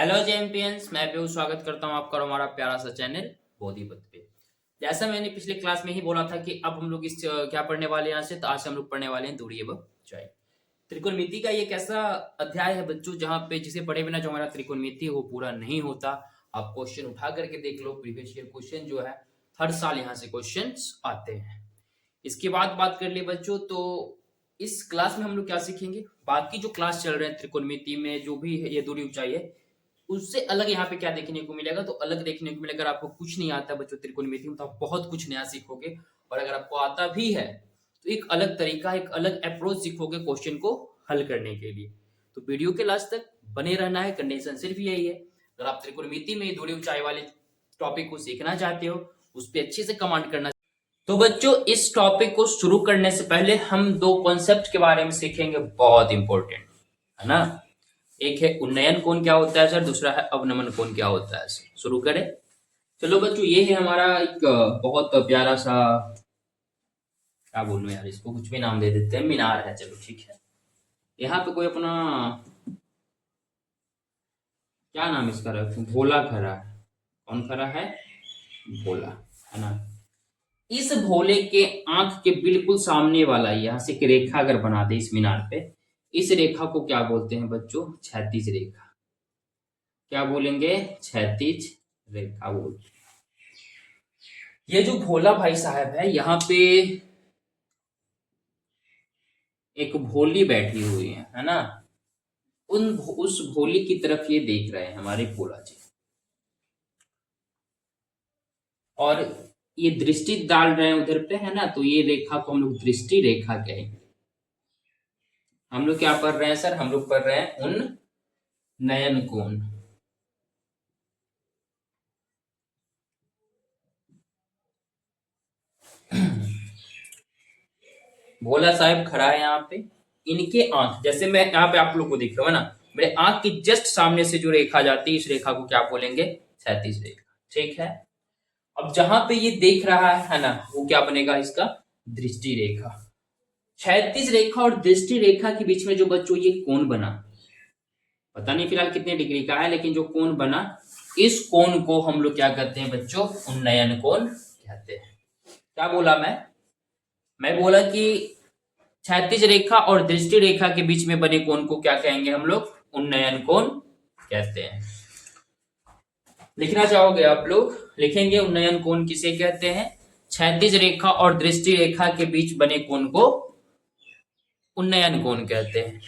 Hello champions, मैं भी स्वागत करता हूं आपका और हमारा प्यारा सा चैनल बोधिपथ पे। जैसा मैंने पिछले क्लास में ही बोला था कि अब हम लोग इस क्या पढ़ने वाले हैं यहाँ से, तो आज हम लोग पढ़ने वाले हैं दूरी एवं ऊंचाई। त्रिकोणमिति का एक ऐसा अध्याय है बच्चों जहाँ पे जिसे पढ़े बिना जो हमारा त्रिकोणमिति वो पूरा नहीं होता। आप क्वेश्चन उठा करके देख लो, प्रीवियस ईयर क्वेश्चन जो है हर साल यहाँ से क्वेश्चन आते हैं। इसके बाद बात कर ले बच्चों, तो इस क्लास में हम लोग क्या सीखेंगे, बाकी जो क्लास चल रहे हैं त्रिकोणमिति में जो भी है ये दूरी ऊंचाई है उससे अलग यहाँ पे क्या देखने को मिलेगा, तो अलग देखने को मिलेगा। अगर आपको कुछ नहीं आता बच्चों त्रिकोणमिति में तो आप बहुत कुछ नया सीखोगे, और अगर आपको आता भी है तो एक अलग तरीका, एक अलग अप्रोच सीखोगे क्वेश्चन को हल करने के लिए। तो वीडियो के लास्ट तक बने रहना है, कंडीशन सिर्फ यही है। अगर आप त्रिकोणमिति में दूरी ऊंचाई वाले टॉपिक को सीखना चाहते हो, उस पर अच्छे से कमांड करना। तो बच्चों इस टॉपिक को शुरू करने से पहले हम दो कॉन्सेप्ट के बारे में सीखेंगे, बहुत इंपॉर्टेंट है ना। एक है उन्नयन कोण क्या होता है सर, दूसरा है अवनमन कोण क्या होता है सर। शुरू करें। चलो बच्चों, ये है हमारा एक बहुत प्यारा सा, क्या बोलूं यार, इसको कुछ भी नाम दे देते हैं, मीनार है। चलो ठीक है। यहाँ पे कोई अपना क्या नाम इसका रख, भोला खड़ा है। कौन खड़ा है? भोला, है ना। इस भोले के आंख के बिल्कुल सामने वाला यहाँ से एक रेखा अगर बना दे इस मीनार पे, इस रेखा को क्या बोलते हैं बच्चों? क्षैतिज रेखा। क्या बोलेंगे? क्षैतिज रेखा बोलते हैं। ये जो भोला भाई साहब है, यहाँ पे एक भोली बैठी हुई है ना। उस भोली की तरफ ये देख रहे हैं हमारे भोला जी, और ये दृष्टि डाल रहे हैं उधर पे, है ना। तो ये रेखा को हम लोग दृष्टि रेखा कहेंगे। हम लोग क्या पढ़ रहे हैं सर? हम लोग पढ़ रहे हैं उन नयन कोण। भोला साहब खड़ा है यहाँ पे। इनके आंख, जैसे मैं यहाँ पे आप लोग को दिख रहा हूँ ना, मेरे आंख के जस्ट सामने से जो रेखा जाती है, इस रेखा को क्या बोलेंगे? क्षैतिज रेखा। ठीक है। अब जहां पे ये देख रहा है ना, वो क्या बनेगा? इसका दृष्टि रेखा। क्षैतिज रेखा और दृष्टि रेखा के बीच में जो बच्चों ये कोण बना, पता नहीं फिलहाल कितने डिग्री का है, लेकिन जो कोण बना, इस कोण को हम लोग क्या कहते हैं बच्चों? उन्नयन कोण कहते हैं। क्या बोला मैं बोला कि क्षैतिज रेखा और दृष्टि रेखा के बीच में बने कोण को क्या कहेंगे हम लोग? उन्नयन कोण कहते हैं। लिखना चाहोगे आप लोग? लिखेंगे उन्नयन कोण किसे कहते हैं? क्षैतिज रेखा और दृष्टि रेखा के बीच बने कोण को उन्नयन कोण कहते हैं।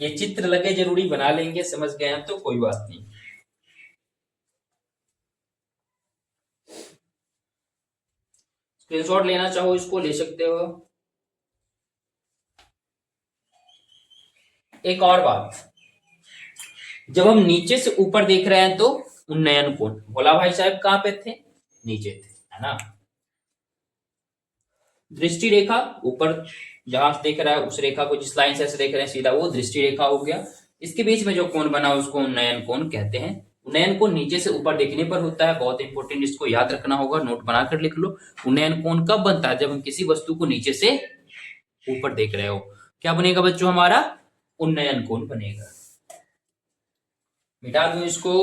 ये चित्र लगे जरूरी बना लेंगे, समझ गए हैं तो कोई बात नहीं। स्क्रीनशॉट लेना चाहो इसको ले सकते हो। एक और बात, जब हम नीचे से ऊपर देख रहे हैं तो उन्नयन कोण। भोला भाई साहब कहां पे थे? नीचे थे, है ना। दृष्टि रेखा ऊपर जहां देख रहा है, उस रेखा को जिस लाइन से देख रहे हैं सीधा, वो दृष्टि रेखा हो गया। इसके बीच में जो कोण बना उसको उन्नयन कोण कहते हैं। उन्नयन कोण नीचे से ऊपर देखने पर होता है, बहुत इंपॉर्टेंट, इसको याद रखना होगा, नोट बनाकर लिख लो। उन्नयन कोण कब बनता है? जब हम किसी वस्तु को नीचे से ऊपर देख रहे हो। क्या बनेगा बच्चों? हमारा उन्नयन कोण बनेगा। मिटा दूं इसको।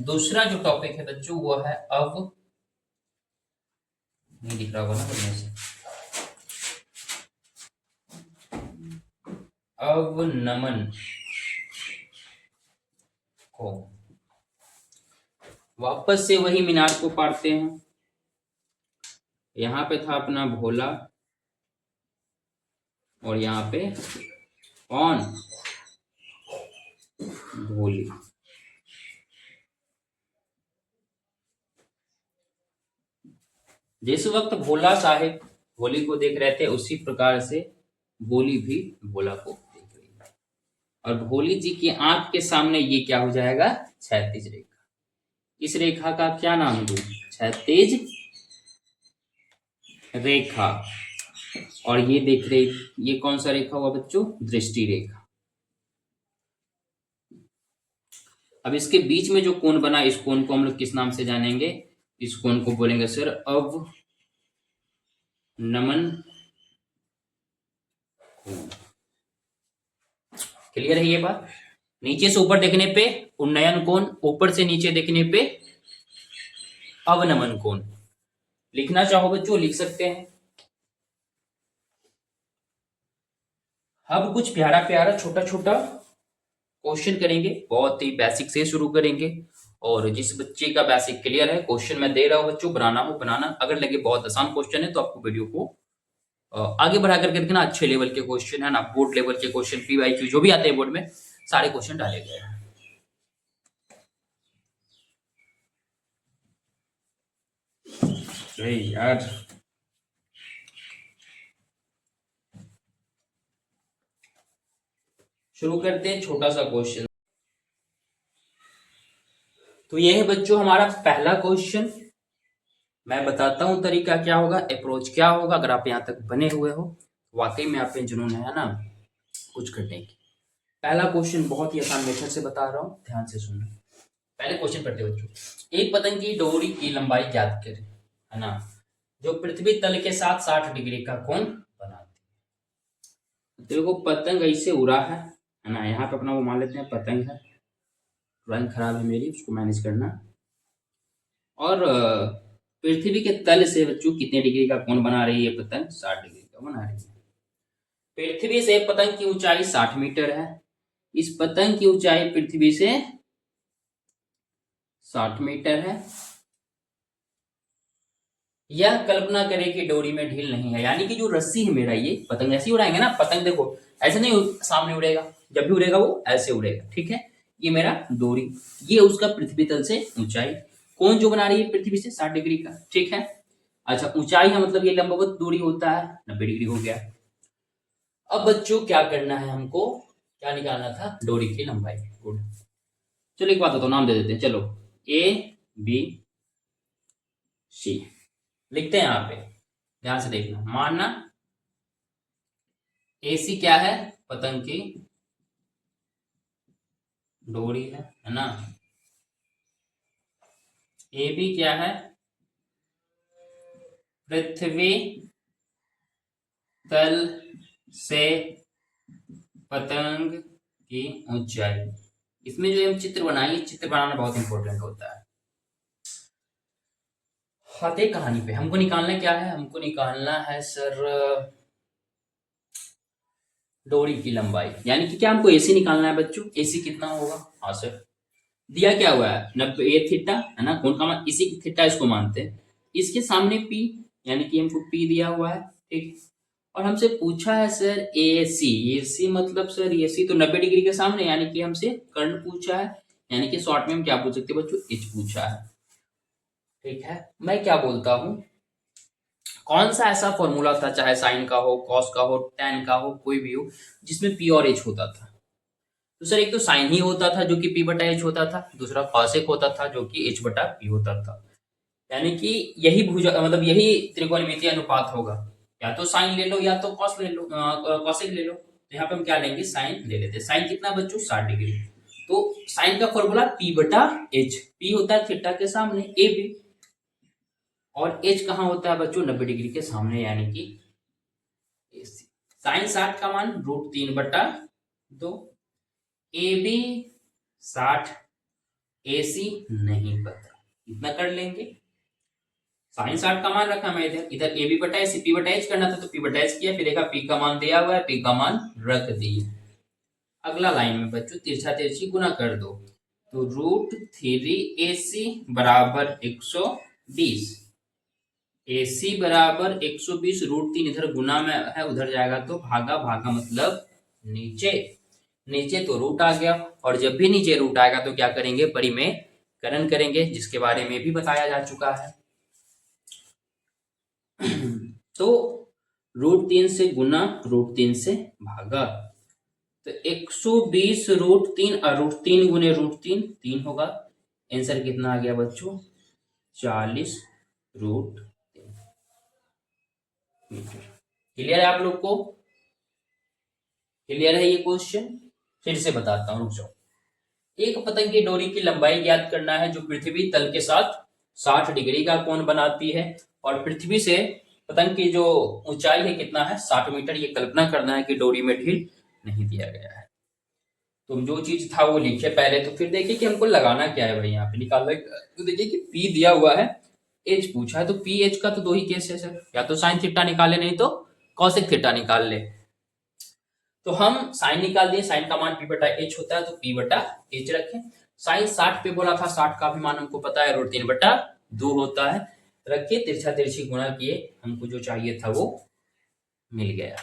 दूसरा जो टॉपिक है बच्चों वो है नहीं दिख रहा होगा ना बढ़िया से, अवनमन को। वापस से वही मीनार को पाड़ते हैं। यहाँ पे था अपना भोला, और यहाँ पे कौन? भोली। जिस वक्त भोला साहेब भोली को देख रहे थे, उसी प्रकार से भोली भी भोला को देख रही है। और भोली जी की आंख के सामने ये क्या हो जाएगा? क्षैतिज रेखा। इस रेखा का क्या नाम दूं? क्षैतिज रेखा। और ये देख रहे, ये कौन सा रेखा हुआ बच्चों? दृष्टि रेखा। अब इसके बीच में जो कोण बना, इस कोण को हम लोग किस नाम से जानेंगे? इस कोण को बोलेंगे सर अवनमन कोण। क्लियर है ये बात? नीचे से ऊपर देखने पे उन्नयन कोण, ऊपर से नीचे देखने पे अवनमन कोण। लिखना चाहो बच्चों लिख सकते हैं। अब कुछ प्यारा प्यारा छोटा छोटा क्वेश्चन करेंगे, बहुत ही बेसिक से शुरू करेंगे। और जिस बच्चे का बेसिक क्लियर है, क्वेश्चन मैं दे रहा हूं बच्चों, बनाना हो बनाना, अगर लगे बहुत आसान क्वेश्चन है तो आपको वीडियो को आगे बढ़ा करके देखना। अच्छे लेवल के क्वेश्चन है ना, बोर्ड लेवल के क्वेश्चन, पीवाईक्यू जो भी आते हैं बोर्ड में, सारे क्वेश्चन डाले गए हैं। यार शुरू करते हैं छोटा सा क्वेश्चन। तो ये है बच्चों हमारा पहला क्वेश्चन। मैं बताता हूं तरीका क्या होगा, अप्रोच क्या होगा। अगर आप यहां तक बने हुए हो, वाकई में आप पे जुनून है ना कुछ करने की। पहला क्वेश्चन बहुत ही आसान मेथड से बता रहा हूं, ध्यान से सुनना। पहले क्वेश्चन पढ़ते बच्चों। एक पतंग की डोरी की लंबाई ज्ञात करें, है ना, जो पृथ्वी तल के साथ 60 डिग्री का कोण बनाती है। देखो पतंग ऐसे उड़ा है ना, यहाँ पे अपना वो मान लेते हैं पतंग है, ड्राइंग खराब है मेरी, उसको मैनेज करना। और पृथ्वी के तल से बच्चों कितने डिग्री का कोण बना रही है पतंग? 60 डिग्री का बना रही है। पृथ्वी से पतंग की ऊंचाई 60 मीटर है। इस पतंग की ऊंचाई पृथ्वी से 60 मीटर है। यह कल्पना करें कि डोरी में ढील नहीं है, यानी कि जो रस्सी है मेरा, ये पतंग ऐसे ही उड़ाएंगे ना, पतंग देखो ऐसे नहीं सामने उड़ेगा, जब भी उड़ेगा वो ऐसे उड़ेगा, ठीक है। ये मेरा डोरी, ये उसका पृथ्वी तल से ऊंचाई, कोण जो बना रही है पृथ्वी से 60 डिग्री का, ठीक है। अच्छा ऊंचाई है मतलब ये लंबवत दूरी होता है, 90 डिग्री हो गया। अब बच्चों क्या करना है हमको, क्या निकालना था? डोरी की लंबाई। गुड, चलो एक बात बताओ, नाम दे देते हैं, चलो ए बी सी लिखते हैं यहाँ पे, ध्यान से देखना। मानना एसी क्या है? पतंग की डोरी है ना। ए बी क्या है? पृथ्वी तल से पतंग की ऊंचाई। इसमें जो हम चित्र बनाएंगे, चित्र बनाना बहुत इंपॉर्टेंट होता है। आते कहानी पे, हमको निकालना क्या है? हमको निकालना है सर डोरी की लंबाई, यानी कि क्या हमको एसी निकालना है बच्चों। एसी कितना होगा? हाँ सर, दिया क्या हुआ है? 90 ए थीटा है ना, कौन का मान? इसी थीटा इसको मानते हैं। इसके सामने पी, यानी कि हमको पी दिया हुआ है, ठीक। और हमसे पूछा है सर ए सी। ए सी मतलब सर ए सी तो 90 डिग्री के सामने, यानी कि हमसे कर्ण पूछा है, यानी कि शॉर्ट में हम क्या पूछ सकते हैं बच्चों? एच पूछा है, ठीक है। मैं क्या बोलता हूं, कौन सा ऐसा फॉर्मूला था, चाहे साइन का हो, कॉस का हो, टेन का हो, कोई भी हो, जिसमें पी और एच होता था? तो सर एक तो साइन ही होता था जो कि पी बटा एच होता था, दूसरा कॉसेक होता था जो कि एच बटा पी होता था। यानी कि यही भुजा मतलब यही त्रिकोणमितीय अनुपात होगा, या तो साइन ले लो या तो कॉस ले लो, कॉसेक ले लो। तो यहाँ पे हम क्या लेंगे? साइन ले लेते हैं। साइन कितना बच्चों? 60 डिग्री। तो साइन का फॉर्मूला पी बटा एच, पी होता है थीटा के सामने ए बी, और एच कहाँ होता है बच्चों? 90 डिग्री के सामने, यानी कि साइन 60 का मान √3/2। ए बी 60, ए सी नहीं पता, इतना कर लेंगे। साइन 60 का मान रखा मैं इधर, इधर ए बी बटा एच, पी बटा एच करना था तो पी बटा एच किया, फिर देखा पी का मान दिया हुआ है, पी का मान रख दिया। अगला लाइन में बच्चों तिरछा तिरछी गुना कर दो, तो √3 AC बराबर 120। AC बराबर 120, √3 इधर गुना में है, उधर जाएगा तो भागा, भागा मतलब नीचे, नीचे तो रूट आ गया। और जब भी नीचे रूट आएगा तो क्या करेंगे? परिमेयकरण करेंगे, जिसके बारे में भी बताया जा चुका है। तो √3 से गुना, √3 से भागा, तो 120 √3 और √3 गुने √3 3 होगा। आंसर कितना आ गया बच्चों? 40 √3 मीटर। क्लियर है आप लोग को? क्लियर है ये क्वेश्चन? फिर से बताता हूँ, रुक जाओ। एक पतंग की डोरी की लंबाई ज्ञात करना है जो पृथ्वी तल के साथ 60 डिग्री का कोण बनाती है, और पृथ्वी से पतंग की जो ऊंचाई है कितना है 60 मीटर। ये कल्पना करना है कि डोरी में ढील नहीं दिया गया है। तो जो चीज था वो लिखे पहले, तो फिर देखिए कि हमको लगाना क्या है भाई, यहाँ पे निकालना। तो देखिए कि पी दिया हुआ है, एच पूछा है, तो पी एच का तो दो ही केस है सर, या तो साइन थीटा निकाले नहीं तो कॉसेक थीटा निकाल ले। तो हम साइन निकाल दिए, साइन का मान पी बटा एच होता है, तो पी बटा एच रखें। साइन 60 पे बोला था, 60 का भी मान हमको पता है, रूट 3 बटा 2 होता है। रखिए, तिरछा तिरछी गुणा किए, हमको जो चाहिए था वो मिल गया।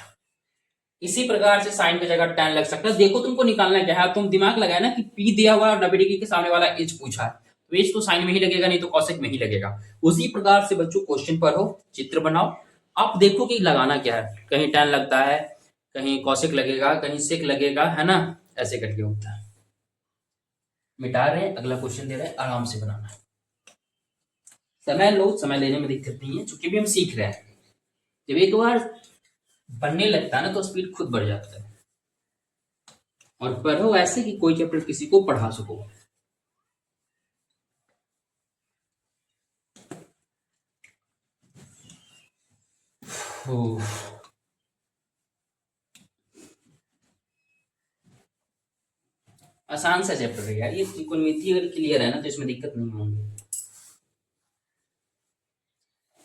इसी प्रकार से साइन की जगह tan लग सकता है। देखो तुमको निकालना क्या है, तुम दिमाग लगाया ना कि p दिया हुआ और 90 डिग्री के सामने वाला h पूछा है, तो h तो साइन में ही लगेगा, नहीं तो कॉसेक में ही लगेगा। उसी प्रकार से बच्चों क्वेश्चन पढ़ो, चित्र बनाओ, आप देखो कि लगाना क्या है। कहीं tan लगता है, कहीं कॉसेक लगेगा, कहीं सेक लगेगा, है ना, ऐसे करके होता है। मिटा रहे हैं, अगला क्वेश्चन दे रहे हैं, आराम से बनाना है। समय लो, समय लेने में दिक्कत नहीं है, चूंकि भी हम सीख रहे हैं। जब एक बार बनने लगता है ना तो स्पीड खुद बढ़ जाता है। और पढ़ो ऐसे कि कोई चैप्टर किसी को पढ़ा सको। आसान सा चैप्टर है यार ये, त्रिकोणमिति अगर क्लियर है ना तो इसमें दिक्कत नहीं होंगी।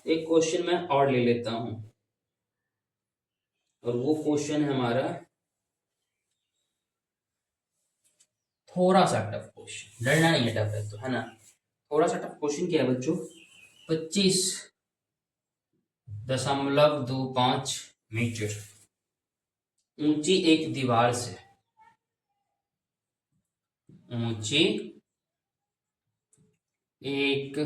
एक क्वेश्चन मैं और ले लेता हूं, और वो क्वेश्चन है हमारा थोड़ा सा टफ क्वेश्चन, डरना नहीं है, टफ है तो, है ना। थोड़ा सा टफ क्वेश्चन क्या है बच्चों, 25.25 मीटर ऊंची एक दीवार से, ऊंची एक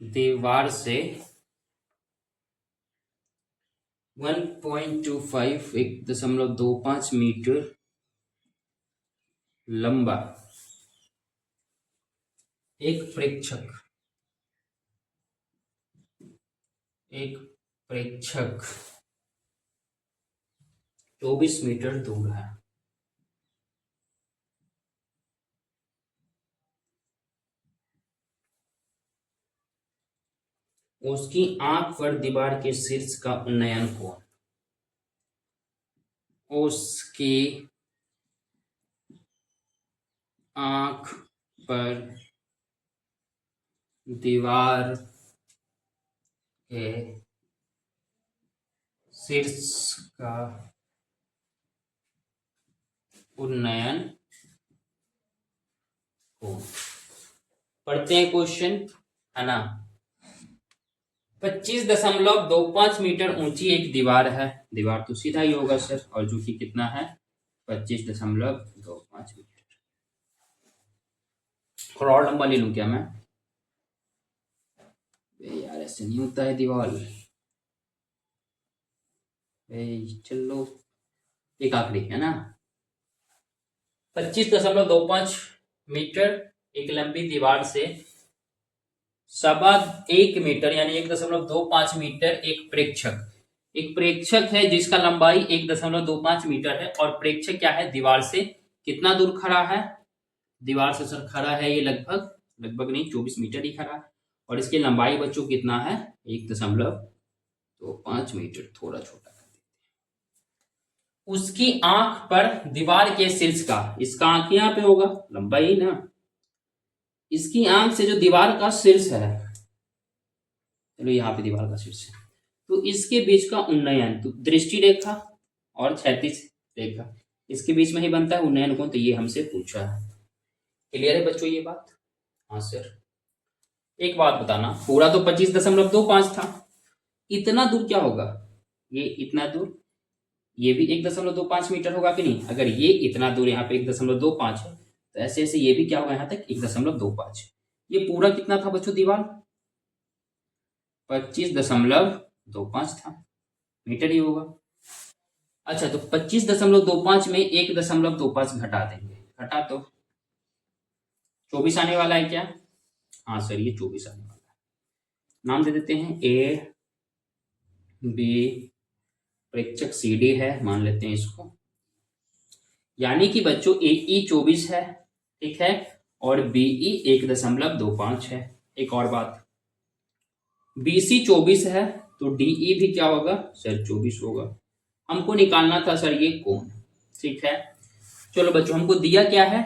दीवार से 1.25 1.25 मीटर लंबा एक प्रेक्षक 24 मीटर दूर है। उसकी आंख पर दीवार के शीर्ष का उन्नयन कोण, उसकी आंख पर दीवार के शीर्ष का उन्नयन कोण। पढ़ते हैं क्वेश्चन, है ना। 25.25 मीटर ऊंची एक दीवार है, दीवार तो सीधा ही होगा सर, और जो कि कितना है 25.25 मीटर। थोड़ा और लंबा ले लूं क्या मैं, यार ऐसे नहीं होता है दीवार। चलो एक आखिरी है ना, 25.25 मीटर एक लंबी दीवार से 1.25 मीटर यानी 1.25 मीटर एक प्रेक्षक, एक प्रेक्षक है जिसका लंबाई 1.25 मीटर है, और प्रेक्षक क्या है, दीवार से कितना दूर खड़ा है, दीवार से सर खड़ा है ये लगभग लगभग नहीं 24 मीटर ही खड़ा है, और इसकी लंबाई बच्चों कितना है 1.25 मीटर, थोड़ा छोटा। उसकी आंख पर दीवार के शीर्ष का, इसका आंख यहाँ पे होगा, लंबाई ना, इसकी आंख से जो दीवार का शीर्ष है, चलो यहाँ पे दीवार का शीर्ष है, तो इसके बीच का उन्नयन, तो दृष्टि रेखा और क्षैतिज रेखा, इसके बीच में ही बनता है उन्नयन कोण, तो ये हमसे पूछा है। क्लियर है बच्चों ये बात? हाँ सर। एक बात बताना, पूरा तो 25.25 था, इतना दूर क्या होगा, ये इतना दूर, ये भी 1.25 मीटर होगा कि नहीं। अगर ये इतना दूर यहाँ पे 1.25 है, तो ऐसे ऐसे ये भी क्या होगा यहाँ तक 1.25। ये पूरा कितना था बच्चों दीवार, 25.25 था, मीटर ही होगा। अच्छा, तो 25.25 में 1.25 घटा देंगे, घटा तो 24 आने वाला है क्या? हाँ सर, ये 24 आने वाला है। नाम दे देते हैं ए बी, प्रेक्षक सी डी है, मान लेते हैं इसको। यानी कि बच्चों AE 24 है, ठीक है, और BE 1.25 है। एक और बात, BC 24 है तो DE भी क्या होगा सर 24 होगा। हमको निकालना था सर ये कोण, ठीक है। चलो बच्चों, हमको दिया क्या है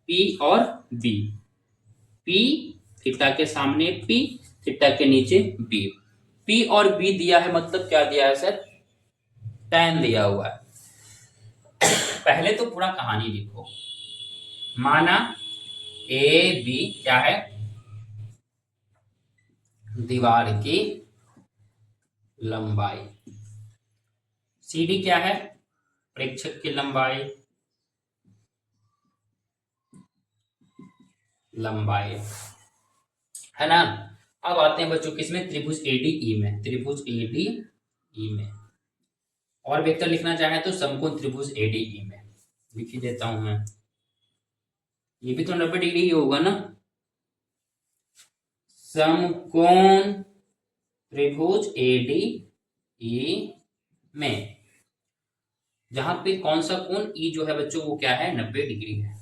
P और B। P थीटा के सामने P, थीटा के नीचे B। P और B दिया है, मतलब क्या दिया है सर, tan दिया हुआ है। पहले तो पूरा कहानी लिखो। माना AB क्या है, दीवार की लंबाई। CD क्या है, प्रेक्षक की लंबाई, है ना। अब आते हैं बच्चों किसमें, त्रिभुज ADE में, त्रिभुज ADE में। और वेक्टर लिखना चाहे तो समकोण त्रिभुज ADE में लिख ही देता हूं मैं। ये भी तो 90 डिग्री ही होगा ना। समकोण त्रिभुज ADE में जहां पे कौन सा कोण E जो है बच्चों वो क्या है 90 डिग्री है।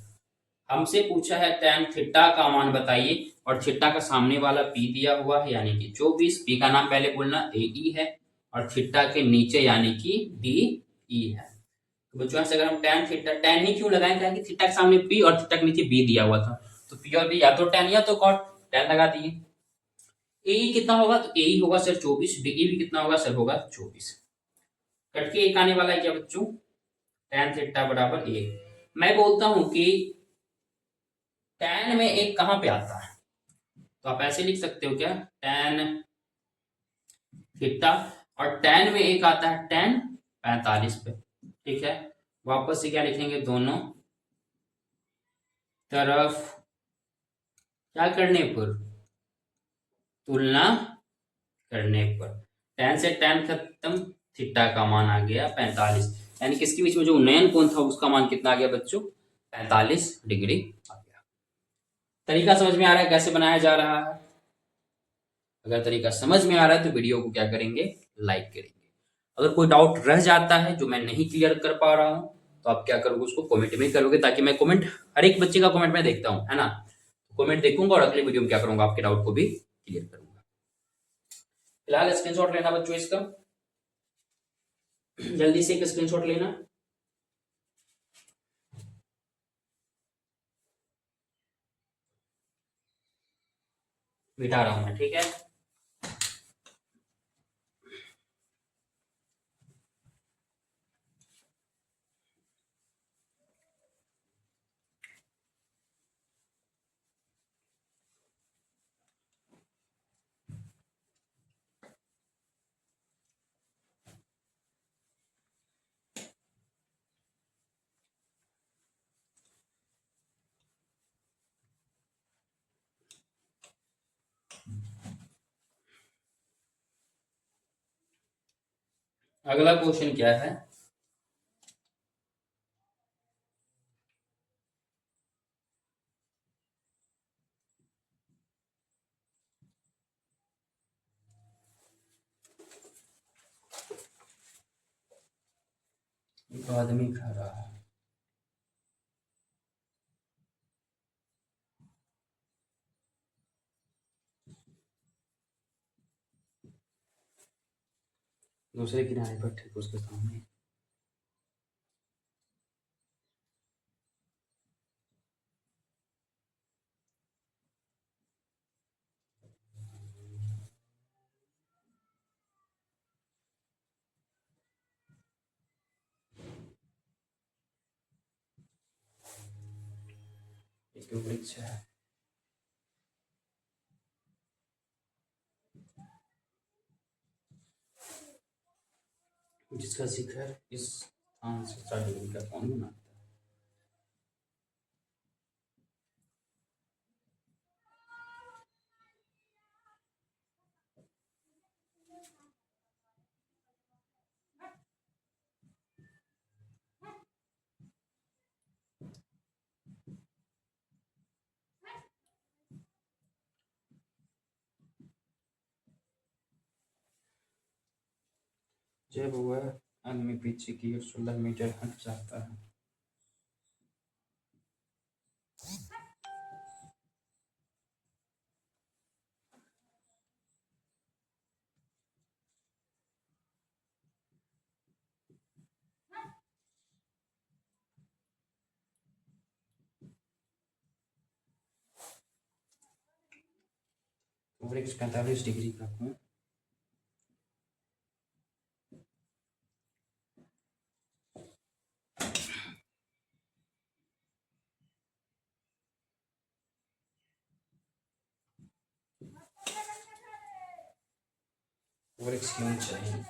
हमसे पूछा है tan थीटा का मान बताइए, और थीटा का सामने वाला P दिया हुआ है यानी कि 24। P का नाम पहले बोलना AE है, और थीटा के नीचे यानी कि DE है। तो बच्चों से अगर हम tan थीटा, tan ही क्यों लगाएं, क्या कि थीटा के सामने P और थीटा के नीचे B दिया हुआ था, तो P और B या तो tan या तो cot, tan लगा दिए। AE कितना होगा, तो AE होगा सर 24, DE भी कितना होगा सर, होगा 24। कट के एक आने वाला है क्या बच्चों, tan थीटा बराबर 1। मैं बोलता हूं कि tan में एक कहां पे आता है, तो आप ऐसे लिख सकते हो क्या, tan थीटा, और tan में एक आता है tan 45 पे, ठीक है। वापस से क्या लिखेंगे, दोनों तरफ क्या करने पर, तुलना करने पर। tan से tan खत्म, थीटा का मान आ गया 45, यानी किसके बीच में जो उन्नयन कोण था उसका मान कितना आ गया बच्चों, 45 डिग्री आ गया। तरीका समझ में आ रहा है कैसे बनाया जा रहा है। अगर तरीका समझ में आ रहा है तो वीडियो को क्या करेंगे, लाइक करेंगे। अगर कोई डाउट रह जाता है जो मैं नहीं क्लियर कर पा रहा हूं, तो आप क्या करोगे, उसको कमेंट में करोगे, ताकि मैं कमेंट, हर एक बच्चे का कमेंट मैं देखता हूं, है ना। कमेंट देखूंगा और अगले वीडियो में क्या करूंगा, आपके डाउट को भी क्लियर करूंगा। फिलहाल स्क्रीनशॉट लेना बच्चों इसका, जल्दी से एक स्क्रीनशॉट लेना। बिठा रहा हूं मैं, ठीक है। अगला क्वेश्चन क्या है, एक आदमी खड़ा है, दूसरे किनारे पर ठीक उसके सामने। एक वृक्ष है, जिसका शिखर इस स्थान से 60 डिग्री का कोण बनाता है। जब वह आदमी पीछे की ओर 16 मीटर हट जाता है, वृक्ष 45 डिग्री का कोण, वृक्ष की ऊंचाई,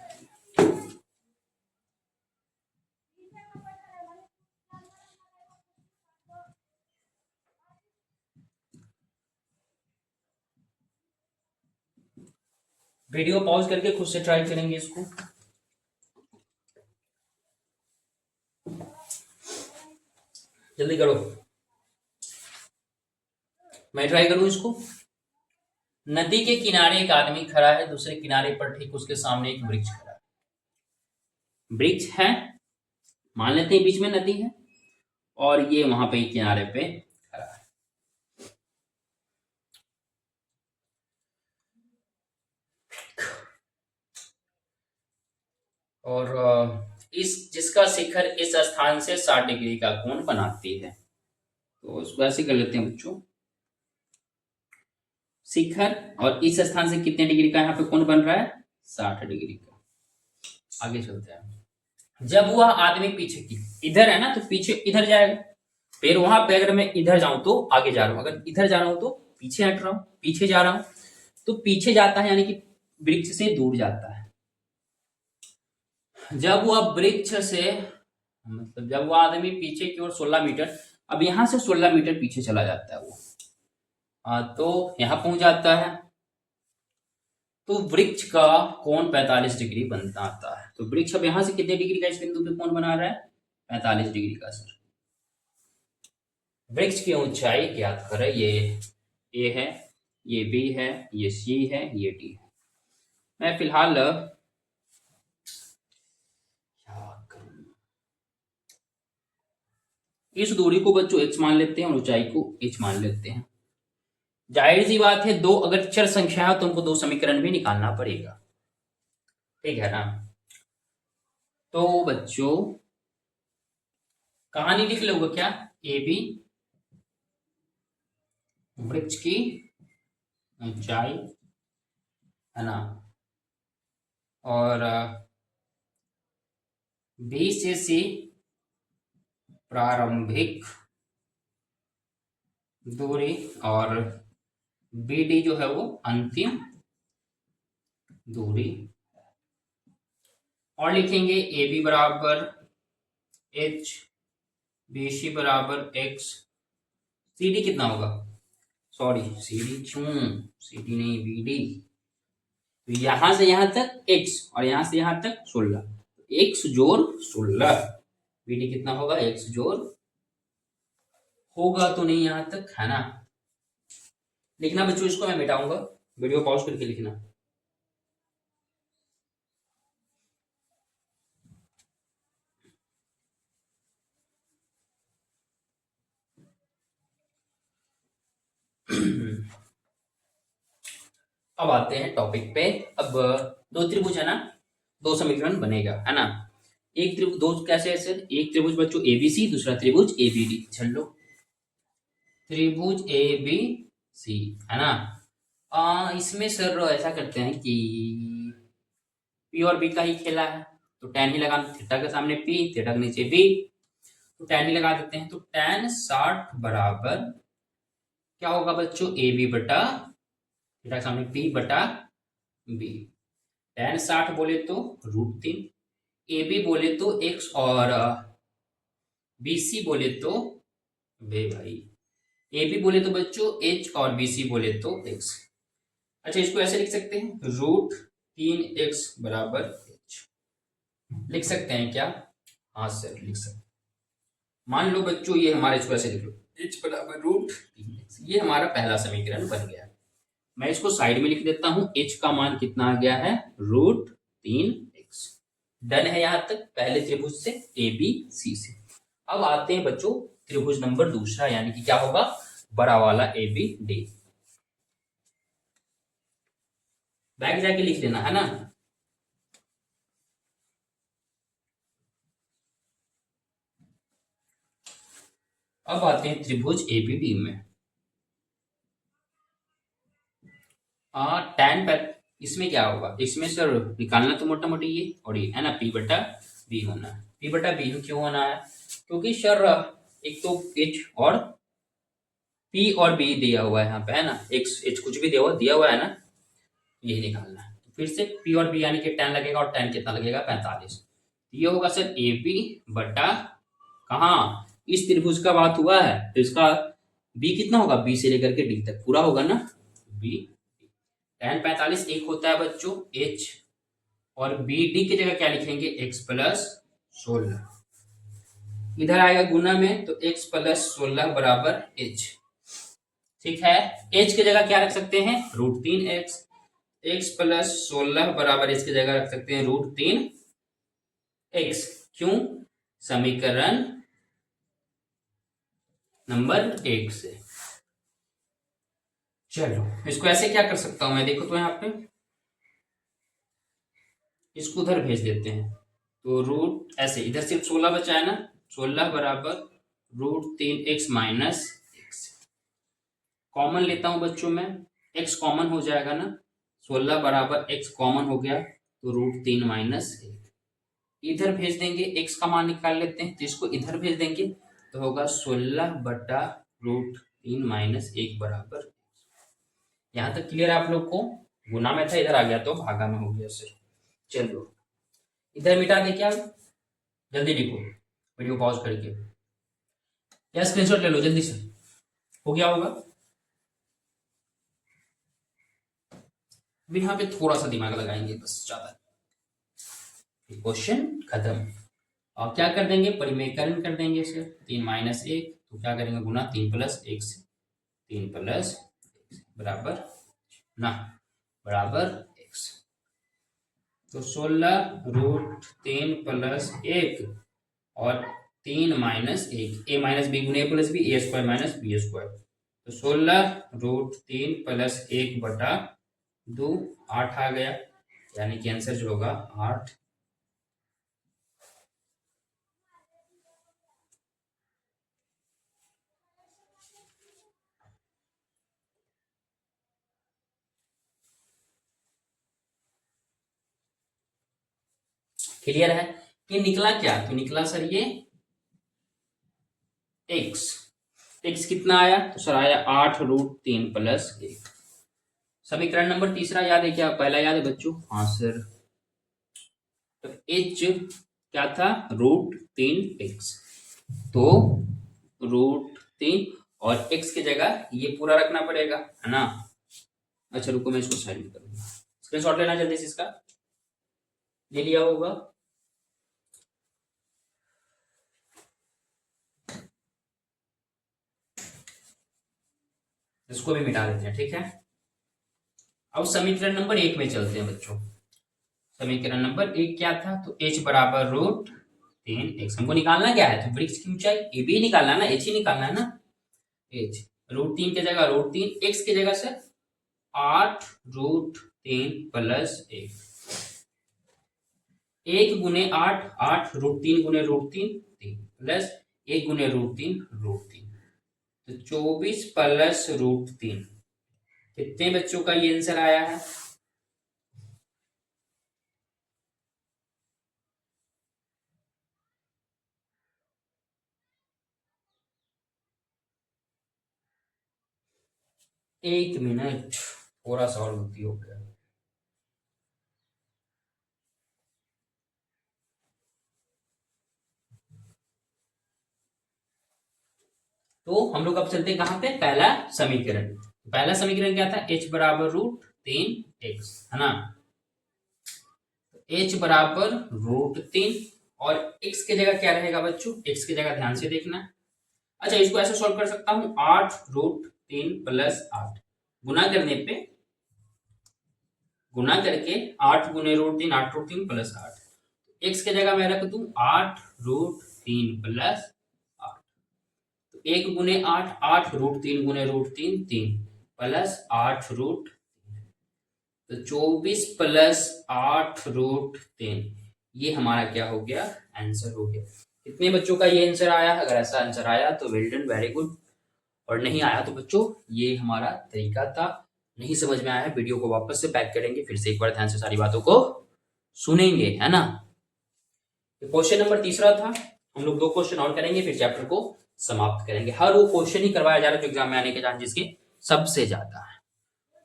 वीडियो पॉज करके खुद से ट्राई करेंगे इसको। जल्दी करो, मैं ट्राई करूं इसको। नदी के किनारे एक आदमी खड़ा है, दूसरे किनारे पर ठीक उसके सामने एक वृक्ष खड़ा है। वृक्ष है, मान लेते हैं बीच में नदी है, और ये वहां पे किनारे पे खड़ा है। और इस जिसका शिखर इस स्थान से 60 डिग्री का कोण बनाती है। तो इसको ऐसे कर लेते हैं बच्चों, शिखर और इस स्थान से कितने डिग्री का यहाँ पे कोण बन रहा है, 60 डिग्री का। आगे चलते हैं। जब वह आदमी पीछे की इधर है ना, तो पीछे इधर जाएगा, फिर वहां पे अगर मैं इधर जाऊं तो आगे जा रहा हूं, अगर इधर जा रहा हूं तो पीछे हट रहा हूं, पीछे जा रहा हूं तो पीछे जाता है, यानी कि वृक्ष से दूर जाता है। जब वह वृक्ष से मतलब जब वह आदमी पीछे की ओर 16 मीटर, अब यहां से 16 मीटर पीछे चला जाता है वो, तो यहां पहुंच जाता है, तो वृक्ष का कोण 45 डिग्री बनता आता है। तो वृक्ष अब यहां से कितने डिग्री का इस बिंदु पे कोण बना रहा है, 45 डिग्री का सर। वृक्ष की ऊंचाई ज्ञात करें, ये ए है, ये बी है, ये सी है, ये डी है। मैं फिलहाल क्या करूं, इस दूरी को बच्चों x मान लेते हैं और ऊंचाई को h मान लेते हैं। जाहिर सी बात है, दो अगर चर संख्या है तो हमको दो समीकरण भी निकालना पड़ेगा, ठीक है ना। तो बच्चों कहानी लिख लोगे क्या, ए बी वृक्ष की ऊंचाई है ना, और बी से सी प्रारंभिक दूरी, और बी डी जो है वो अंतिम दूरी। और लिखेंगे ए बी बराबर एच, बी सी बराबर एक्स, सी डी कितना होगा, सॉरी सी डी क्यों, सी डी नहीं बी डी। तो यहां से यहां तक x और यहां से यहां तक 16, x जोड़ 16, बी डी कितना होगा, x जोड़ होगा तो नहीं यहां तक, है ना। लिखना बच्चों, इसको मैं मिटाऊंगा, वीडियो पॉज करके लिखना। अब आते हैं टॉपिक पे। अब दो त्रिभुज है ना, दो समीकरण बनेगा, है ना। एक त्रिभुज, दो कैसे है सर, एक त्रिभुज बच्चों एबीसी, दूसरा त्रिभुज एबीडी। चल लो, त्रिभुज ए बी सी है ना। इसमें सर ऐसा करते हैं कि पी और बी का ही खेला है, तो टेन ही लगा, थीटा के सामने पी, थीटा के नीचे बी, तो टेन ही लगा देते हैं। तो टेन 60 बराबर क्या होगा बच्चों, ए बी बटा थीटा के सामने पी बटा बी। टेन 60 बोले तो √3, ए बी बोले तो एक्स, और बी सी बोले तो वे भाई ए बी बोले तो बच्चों एच, और बी सी बोले तो एक्स। अच्छा, इसको ऐसे लिख सकते हैं, √3x बराबर एच, लिख सकते हैं क्या, हाँ सर लिख सकते हैं। मान लो बच्चों ये हमारे, इसको ऐसे लिख लो, h बराबर √3x, ये हमारा पहला समीकरण बन गया। मैं इसको साइड में लिख देता हूं, h का मान कितना आ गया है, √3x। डन है यहां तक पहले त्रिभुज से ए बी सी से। अब आते हैं बच्चों त्रिभुज नंबर दूसरा, यानी कि क्या होगा, बड़ा वाला ए बी डी। बैक जाके लिख लेना, है ना। अब आते हैं त्रिभुज एबीडी में। टेन पर इसमें क्या होगा, इसमें सर निकालना तो मोटा मोटी ये और ये है ना, पी बटा बी होना है। पी बटा बी क्यों होना है, क्योंकि सर एक तो एच और पी और बी दिया हुआ है यहाँ पे, है ना, एक्स एच कुछ भी दिया हुआ है ना, यही निकालना है। तो फिर से पी और बी यानी कि 10 लगेगा, और 10 कितना लगेगा, 45। ये होगा सर ए पी बटा, कहाँ, इस त्रिभुज का बात हुआ है तो इसका बी कितना होगा, बी से लेकर के डी तक पूरा होगा ना, बी। 10 45 एक होता है बच्चों एच, और बी डी की जगह क्या लिखेंगे, एक्स प्लस 16। इधर आएगा गुना में तो एक्स प्लस 16 बराबर एच। ठीक है, एच की जगह क्या रख सकते हैं, √3x। एक्स प्लस 16 बराबर इसकी जगह रख सकते हैं √3x। क्यों, समीकरण नंबर 1 से। चलो इसको ऐसे क्या कर सकता हूं मैं, देखो तो यहाँ पे इसको उधर भेज देते हैं, तो रूट ऐसे इधर सिर्फ 16 बचा है ना, 16 बराबर √3x माइनस एक्स। कॉमन लेता हूं बच्चों में, x कॉमन हो जाएगा ना, 16 बराबर x कॉमन हो गया तो √3 माइनस एक। इधर भेज देंगे, x का मान निकाल लेते हैं, तो इसको इधर भेज देंगे तो होगा 16 बटा √3 माइनस एक बराबर। यहां तक क्लियर है आप लोग को, गुना में था इधर आ गया तो भागा में हो गया सर। चलो इधर मिटा दे क्या, जल्दी लिखो वीडियो पॉज करके, या स्क्रीनशॉट ले लो जल्दी से, हो गया होगा। अभी यहाँ पे थोड़ा सा दिमाग लगाएंगे बस, ज्यादा क्वेश्चन खत्म। और क्या कर देंगे, परिमेयकरण कर देंगे इसे, 3 माइनस एक, तो क्या करेंगे गुना 3 प्लस एक से, 3 प्लस बराबर ना, बराबर एक्स। तो 16 √3 प्लस एक और 3 माइनस एक, ए माइनस बी गुना ए प्लस बी, ए स्क्वायर माइनस बी स्क्वायर। तो 16 √3 प्लस एक बटा 2, 8 आ गया, यानी कि आंसर जो होगा 8। क्लियर है, ये निकला क्या, तो निकला सर ये x। x कितना आया, तो सर आया 8 √3 प्लस एक। समीकरण नंबर तीसरा याद है क्या, पहला याद है बच्चों, हाँ सर, तो h क्या था, √3x, तो √3 और x की जगह ये पूरा रखना पड़ेगा, है ना। अच्छा रुको मैं इसको साइड में करूंगा, स्क्रीनशॉट लेना जल्दी से, इसका ले लिया होगा। इसको भी मिटा देते हैं, ठीक है। अब समीकरण नंबर 1 में चलते हैं बच्चों। समीकरण नंबर 1 क्या था, तो h बराबर √3x, हमको निकालना क्या है, तो वृक्ष की ऊंचाई ए बी निकालना ना, h ही निकालना है ना, h √3 की जगह √3, x की जगह से 8 √3 प्लस एक, 1 गुने 8, 8 √3 गुने √3 3 प्लस 1 गुने √3 √3, तो 24 प्लस √3। कितने बच्चों का ये आंसर आया है, एक मिनट, थोड़ा सा और गलती हो गया। तो हम लोग अब चलते हैं कहां पे, पहला समीकरण। पहला समीकरण क्या था, h बराबर √3x, है ना, h बराबर √3 और x की जगह क्या रहेगा बच्चों, x की जगह ध्यान से देखना। अच्छा इसको ऐसे सॉल्व कर सकता हूं, 8 √3 प्लस 8, गुना करने पे, गुना करके 8 गुने √3, 8 √3 प्लस 8, x की जगह मैं रख दूं 8 √3 प्लस 8, तो 1 गुने 8, 8 √3 गुने √3 3 प्लस 8 √, तो 24 प्लस 8 √3, ये हमारा क्या हो गया, आंसर हो गया। कितने बच्चों का ये आंसर आया, अगर ऐसा आंसर आया तो वेल डन, वेरी गुड, और नहीं आया तो बच्चों ये हमारा तरीका था नहीं समझ में आया है, वीडियो को वापस से बैक करेंगे, फिर से एक बार ध्यान से सारी बातों को सुनेंगे, है ना। क्वेश्चन नंबर तीसरा था, हम लोग 2 क्वेश्चन और करेंगे, फिर चैप्टर को समाप्त करेंगे। हर वो क्वेश्चन ही करवाया जा रहा है जो एग्जाम में आने के चांस जिसके सबसे ज्यादा है,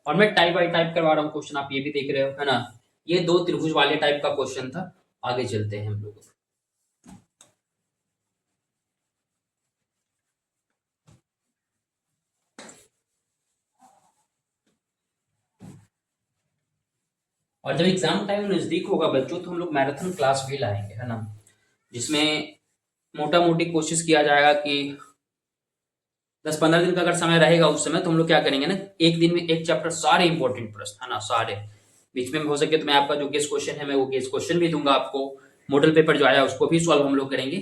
और मैं टाइप बाई टाइप करवा रहा हूँ क्वेश्चन, आप ये भी देख रहे हो, है ना। ये 2 त्रिभुज वाले टाइप का क्वेश्चन था। आगे चलते हैं हम लोग। और जब एग्जाम टाइम नजदीक होगा बच्चों, तो हम लोग मैराथन क्लास भी लाएंगे, है ना, जिसमें मोटा मोटी कोशिश किया जाएगा कि 10-15 दिन का अगर समय रहेगा उस समय, तो हम लोग क्या करेंगे ना, एक दिन में एक चैप्टर सारे इंपॉर्टेंट प्रश्न, है ना, सारे। बीच में हो सके तो मैं आपका जो गेस क्वेश्चन है, मैं वो गेस क्वेश्चन भी दूंगा आपको। मॉडल पेपर जो आया उसको भी सॉल्व हम लोग करेंगे।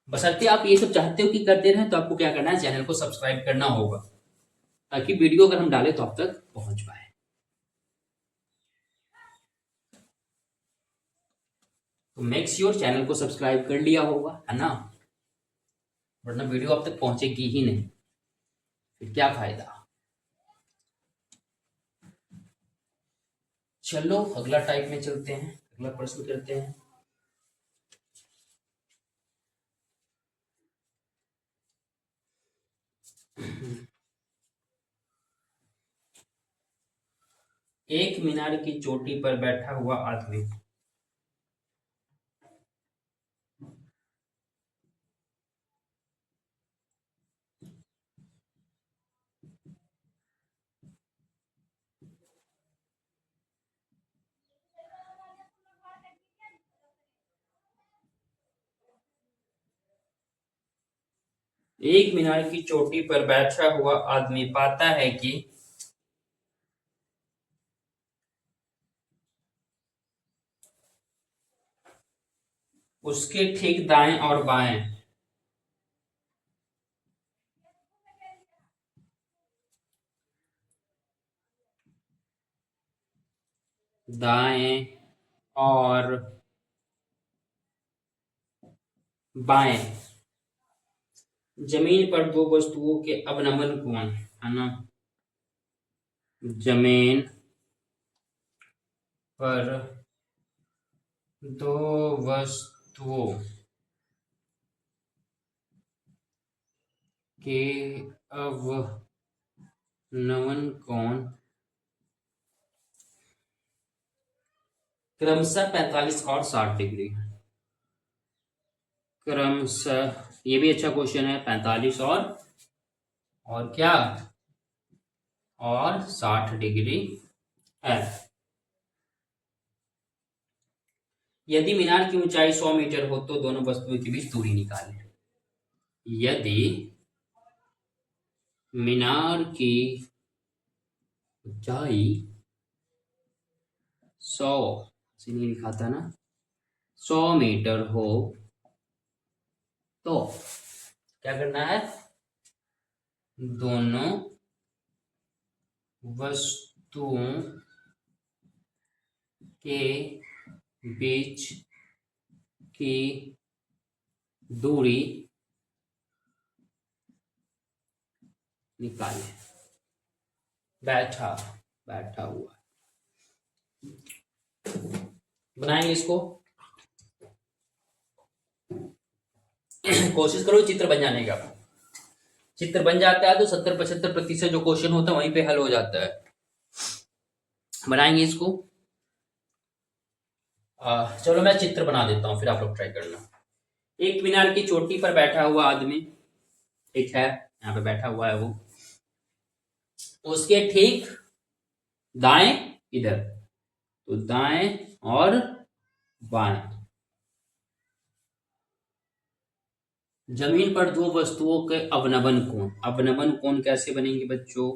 बशर्ते आप ये सब चाहते हो कि करते रहें, तो आपको क्या करना है, चैनल को सब्सक्राइब करना होगा, ताकि वीडियो अगर हम डालें तो आप तक पहुंच पाए। तो मेक श्योर चैनल को सब्सक्राइब कर लिया होगा, है ना, वरना वीडियो आप तक पहुंचेगी ही नहीं, फिर क्या फायदा। चलो अगला टाइप में चलते हैं, अगला प्रश्न करते हैं। एक मीनार की चोटी पर बैठा हुआ आदमी एक मीनार की चोटी पर बैठा हुआ आदमी पाता है कि उसके ठीक दाएं और बाएं दाएं और बाएं जमीन पर 2 वस्तुओं के अवनमन कोण, है ना, जमीन पर 2 वस्तुओं के अवनमन कोण क्रमशः 45 और 60 डिग्री। क्रमशः, ये भी अच्छा क्वेश्चन है, 45 और क्या, और 60 डिग्री है। यदि मीनार की ऊंचाई 100 मीटर हो तो दोनों वस्तुओं के बीच दूरी निकालें। यदि मीनार की ऊंचाई 100 से नहीं लिखा था ना, 100 मीटर हो तो क्या करना है, दोनों वस्तुओं के बीच की दूरी निकालें। बैठा बैठा हुआ बनाएंगे इसको। कोशिश करो चित्र बन जाने का। चित्र बन जाता है तो 70-75% जो क्वेश्चन होता है वहीं पे हल हो जाता है। बनाएंगे इसको। चलो मैं चित्र बना देता हूँ, फिर आप लोग ट्राई करना। एक मीनार की चोटी पर बैठा हुआ आदमी, ठीक है, यहाँ पे बैठा हुआ है वो, उसके ठीक दाएं, इधर तो दाएं और बाएं जमीन पर 2 वस्तुओं के अवनमन कोण। अवनमन कोण कैसे बनेंगे बच्चों,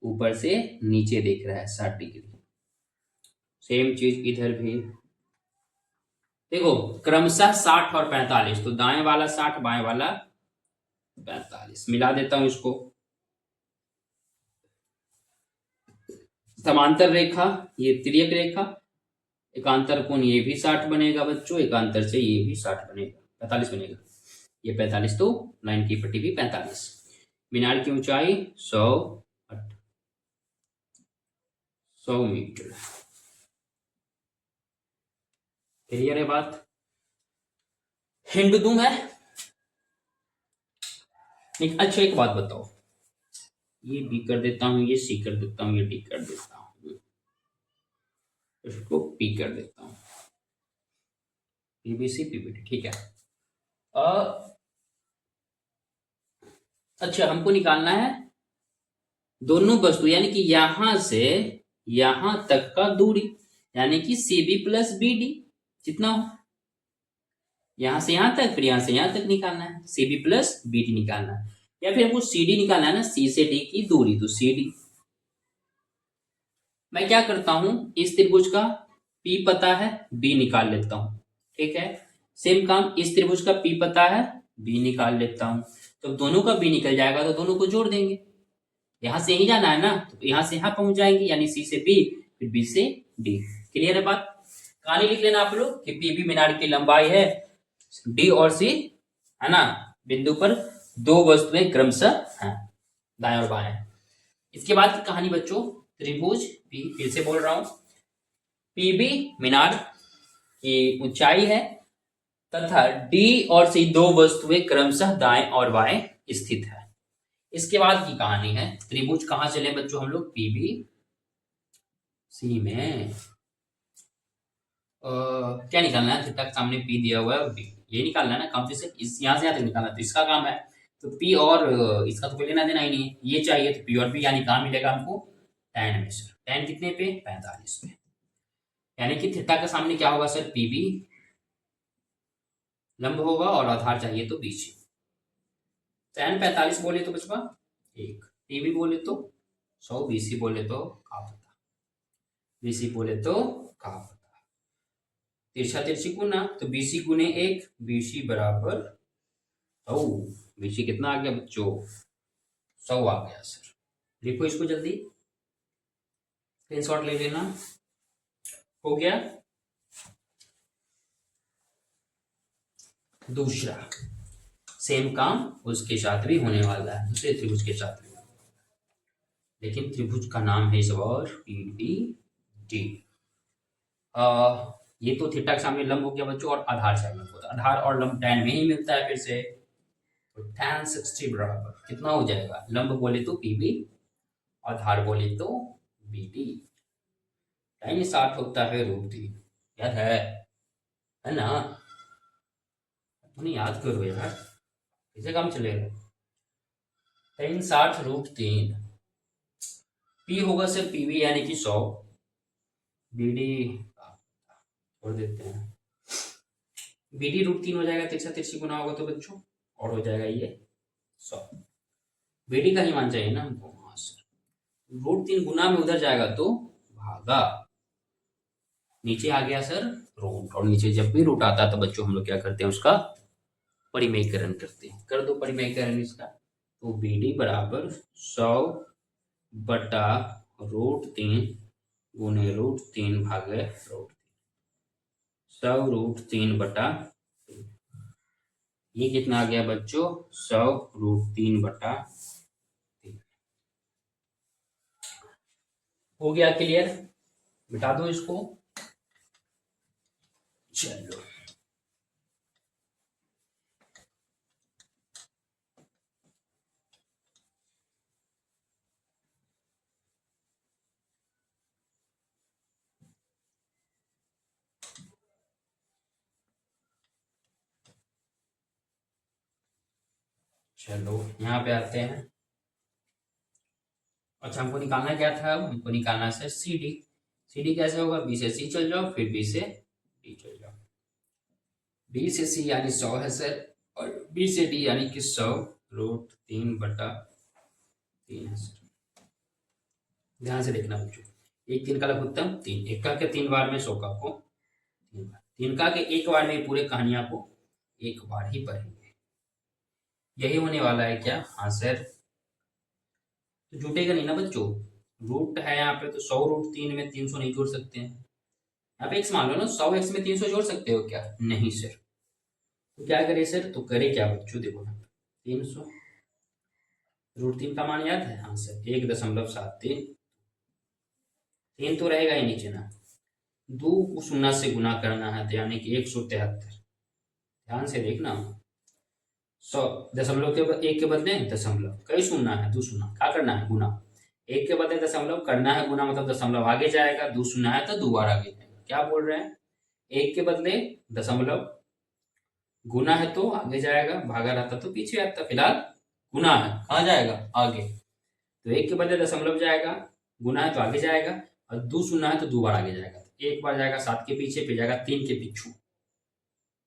ऊपर से नीचे देख रहा है 60 डिग्री। सेम चीज इधर भी देखो, क्रमशः 60 और 45, तो दाएं वाला 60, बाएं वाला 45। मिला देता हूं इसको। समांतर रेखा, ये तिर्यक रेखा, एकांतर कोण ये भी 60 बनेगा बच्चों, एकांतर से ये भी 60 बनेगा, 45 बनेगा। ये 45 तो लाइन की पट्टी भी 45। मीनार की ऊंचाई 100 और 100 मीटर। क्लियर है बात? हिंट दूं मैं? अच्छा एक बात बताओ, ये बी कर देता हूं, ये सी कर देता हूं, ये डी कर देता हूं, इसको पी कर देता हूं, पीबीसी पीबीटी, ठीक है। अ, अच्छा हमको निकालना है दोनों वस्तु यानी कि यहां से यहां तक का दूरी, यानी कि C B plus B D जितना हो, यहां से यहां तक, फिर यहां से यहां तक निकालना है, C B plus B D निकालना है, या फिर हमको सी डी निकालना है ना, सी से डी की दूरी, तो सी डी। मैं क्या करता हूं, इस त्रिभुज का पी पता है, बी निकाल लेता हूं, ठीक है। सेम काम इस त्रिभुज का पी पता है, बी निकाल लेता हूं। तो दोनों का बी निकल जाएगा तो दोनों को जोड़ देंगे, यहां से यही जाना है ना, तो यहां से यहां पहुंच जाएंगे, यानी सी से बी, फिर बी से डी। क्लियर है बात? कहानी लिख लेना आप लोग कि पी बी मीनार की लंबाई है, डी और सी है ना, बिंदु पर दो वस्तुएं क्रमशः हैं, दाएं और बाएं। इसके बाद की कहानी बच्चों, त्रिभुज पी, फिर से बोल रहा हूं, पीबी मीनार की ऊंचाई है तथा डी और सी दो वस्तुएं क्रमशः दाएं और बाएं स्थित है। इसके बाद की कहानी है, त्रिभुज कहां चले बच्चों हम लोग, पीबी सी में क्या निकालना है, थीटा के सामने पी दिया हुआ है, बी ये निकालना है ना, कम से इस यहां से यहां तक निकालना है, तो इसका काम है। तो पी और इसका तो कोई लेना देना ही नहीं है, ये चाहिए, तो पी और पी, यानी कहां मिलेगा हमको, tan में सर, tan कितने पे, 45 पे, यानी कि थीटा के सामने क्या होगा सर, पीबी लंब होगा और आधार चाहिए तो बीच। tan 45 बोले तो बचपा एक, पीबी बोले तो 100, बीसी बोले तो का पता, बीसी बोले तो का पता, तिरछा तिरछी गुना, तो बीसी गुने एक, बीसी बराबर 100, बीसी कितना आ गया बच्चों, 100 आ गया सर। लिखो इसको जल्दी, स्क्रीनशॉट ले लेना, हो गया। दूसरा सेम काम उसके साथ भी होने वाला है, दूसरे त्रिभुज के साथ भी, लेकिन त्रिभुज का नाम है इस बार पीबीडी। ये तो थीटा के सामने लंब हो गया बच्चों, और आधार चाहिए, तो आधार और लंब tan में ही मिलता है फिर से, तो tan 60 बराबर कितना हो जाएगा, लंब बोले तो पीबी, आधार बोले तो बीडी, tan 60 होता है √3, याद है ना, अपनी याद करो यार, कैसे काम चलेगा, tan 60 √3, पी होगा सर पीबी यानी कि 100, बीडी छोड़ देते हैं, बीडी √3 हो जाएगा, तिरछा तिरछी गुना होगा तो बच्चों, और हो जाएगा ये 100, बीडी का ही मान चाहिए ना हमको, हाँ सर, √3 गुना में उधर जाएगा तो भागा, नीचे आ गया सर रूट, और नीचे जब भी रूट आता है तो बच्चों हम लोग क्या करते हैं, उसका परिमेयकरण करते हैं, कर दो परिमेयकरण इसका, तो बीडी बराबर 100 बटा √3 गुने √3 भागे √3, 100 √3 बटा, ये कितना आ गया बच्चों, 100 √3 बटा 3, हो गया क्लियर, मिटा दो इसको, चलो चलो यहाँ पे आते हैं। अच्छा हमको निकालना क्या था, अब हमको निकालना है सी डी, सी डी कैसे होगा, बी से सी चल जाओ, फिर बी से डी चल जाओ, बी से सी यानी 100 है सर, और बी से डी यानी कि 100 √3 बटा 3 है सर। ध्यान से देखना बच्चों, एक 3 का लघु उत्तम 3, एक का के 3 बार में 100 का को 3 बार, 3 का के एक बार में पूरे कहानियां को एक बार ही पढ़ेंगे, यही होने वाला है क्या, हाँ सर, तो जुटेगा नहीं ना बच्चों, रूट है यहाँ पे, तो 100 √3 में 300 नहीं जोड़ सकते हैं, यहाँ पे एक्स मान लो ना, 100 एक्स में 300 जोड़ सकते हो क्या, नहीं सर, तो क्या करे सर, तो करे क्या बच्चों, देखो 300, √3 का मान याद है, हाँ सर 1.73, 3 तो रहेगा ही नीचे ना। 2 को शून्य से गुना करना है, तो यानी कि 173। ध्यान से देखना, 100 दशमलव के एक के बदले दशमलव, कई शून्य है, 2 शून्य, क्या करना है, गुना। एक के बदले दशमलव करना है गुना, मतलब दशमलव आगे जाएगा, 2 शून्य है तो 2 बार आगे जाएगा। क्या बोल रहे हैं, एक के बदले दशमलव, गुना है तो आगे जाएगा, भागा रहता तो पीछे आता, फिलहाल गुना है, कहाँ जाएगा, आगे। तो एक के बदले दशमलव जाएगा, गुना है तो आगे जाएगा, और 2 शून्य है तो 2 बार आगे जाएगा। एक बार जाएगा 7 के पीछे, फिर जाएगा 3 के पीछू,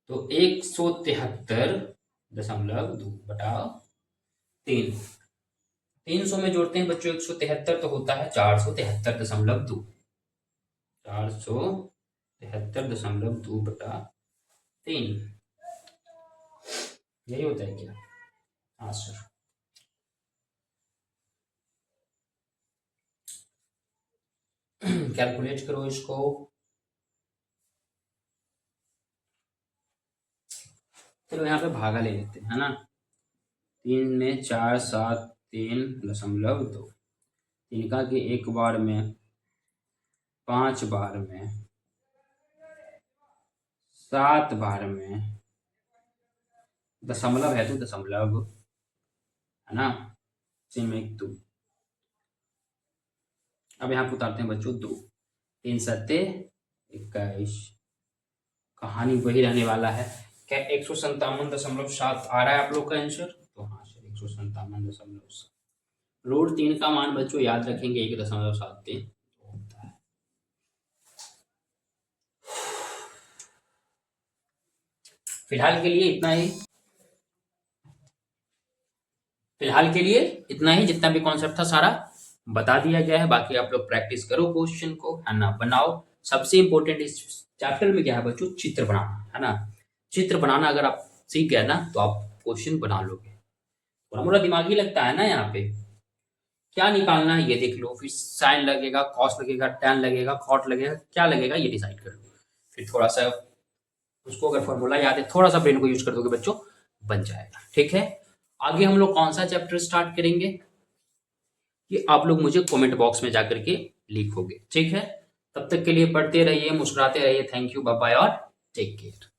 तो 173.2 बटा 3। 300 में जोड़ते हैं बच्चों 173, तो होता है 473.2। 473.2 बटा 3, यही होता है क्या, हाँ सर। कैलकुलेट करो इसको। चलो यहाँ पे भागा ले लेते हैं, है ना। 3 में 4 7 3.2, 3 का कि 1 बार में, 5 बार में, 7 बार में, दशमलव है तो दशमलव, है ना, में 1 2। अब यहाँ पे उतारते हैं बच्चों 2, 3 सत्ते 21, कहानी वही रहने वाला है। क्या 157.7 आ रहा है आप लोग का आंसर, तो हाँ सर 157.7। रूट 3 का मान बच्चों याद रखेंगे 1.73 होता है। फिलहाल के लिए इतना ही, फिलहाल के लिए इतना ही, जितना भी कॉन्सेप्ट था सारा बता दिया गया है। बाकी आप लोग प्रैक्टिस करो क्वेश्चन को, है ना, बनाओ। सबसे इंपॉर्टेंट इस चैप्टर में क्या है बच्चों, चित्र बनाना, है ना। चित्र बनाना अगर आप सीख गए ना, तो आप क्वेश्चन बना लोगे। थोड़ा मोड़ा दिमागी लगता है ना, यहाँ पे क्या निकालना है ये देख लो, फिर साइन लगेगा, कॉस लगेगा, टैन लगेगा, कॉट लगेगा, क्या लगेगा ये डिसाइड कर लो। फिर थोड़ा सा उसको अगर फॉर्मूला याद है, थोड़ा सा ब्रेन को यूज कर दोगे बच्चों, बन जाएगा। ठीक है, आगे हम लोग कौन सा चैप्टर स्टार्ट करेंगे, ये आप लोग मुझे कमेंट बॉक्स में जाकर के लिखोगे। ठीक है, तब तक के लिए पढ़ते रहिए, मुस्कुराते रहिए। थैंक यू, बाय बाय और टेक केयर।